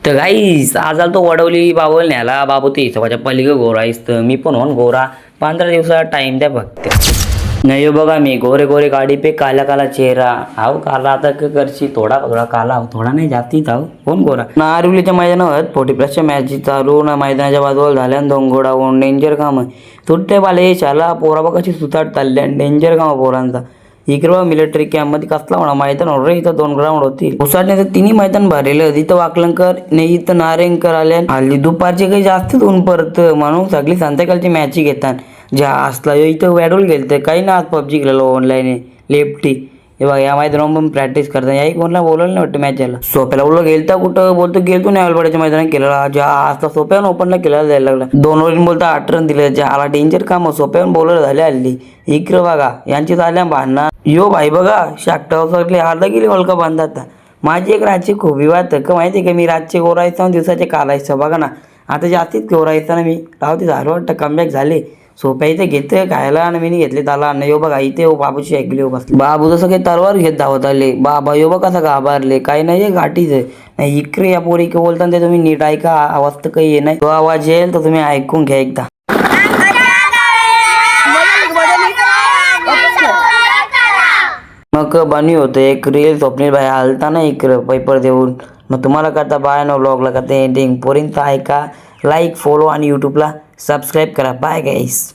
तर गाईस आज आलो तो वडवली बाबूला न्याला. बाबू ते हिशोबाच्या पलीकडे गोरा आहेस तर मी पण होन गोरा. 15 दिवसाचा टाइम द्या फक्त. नाही हो बघा मी गोरे गोरे गाडी पे काला काला चेहरा. हाव काला आता करशी थोडा थोडा काला थोडा नाही जातीच हाव कोण गोरा. नारिवलीच्या मैदानावर 40+ मॅच चालू ना मैदानाच्या बाजूला झाल्या 2 गोडा होऊन डेंजर काम सुट्टे बाले शाला पोरा बघाची सुताट चालल्या डेंजर काम पोरांचा. इकडं मिलिटरी कॅम्प मध्ये कसला म्हणा मैदान हो रे. इथं 2 ग्राउंड होती उसाटणे तर तिन्ही मैदान भरलेलं. इथं वाकलंकर नाही इथं नारेंकर आल्या. हल्ली दुपारचे काही जास्तच ऊन परत म्हणून सगळी संध्याकाळची मॅच घेतात. ज्या असला इथं वॅडोल गेलते काही ना आज पबजी खेळलो ऑनलाईन लेफ्टी. हे बघा या मैदानावर पण प्रॅक्टिस करता याही कोणाला बोलवलं नाही वाटतं मॅच यायला. सोप्याला बोललो गेलता कुठं बोलतो गेलतो नाही अलवाड्याच्या मैदानात केलेला. ज्या आज सोप्यानं ओपनला केला जायला लागला 2 ओव्हर बोलता 8 रन दिले. ज्या आला डेंजर काम सोप्यानं बॉलर झाले हल्ली. इकडं बघा यांची झाल्या भांडणं. यो भाई बघा शाकटावर सरकले अर्धा गेली वर्ल्ड कप बांधतात. माझी एक रातची खूप वाट का माहिती आहे का मी रातचे गोरायचा दिवसाचे कालायचं बघा ना. आता जास्तीच गोरायचा ना मी राहते झालं वाटतं कमबॅक झाले. सोप्या इथे घेते खायला आणि मी घेतले त्याला नाही. यो बघा इथे बाबूची ऐकली बसली. बाबू जसं काही तलवार घेत धावत आले. बाबा यो बघा कसं घाबरले काही नाही गाठीच आहे नाही. इकडे या पोरी की बोलताना ते तुम्ही नीट ऐका आवाज तर काही नाही. तो आवाज येईल तर तुम्ही ऐकून घ्या एकदा. मग बनी होतं एक रील स्वप्नील भाई आलता ना इकडं पेपर देऊन. मग तुम्हाला करता बाय ना व्लॉगला करता एंडिंग पोरींचा ऐका लाईक फॉलो आणि यूट्यूबला सबस्क्राईब करा. बाय गाईस.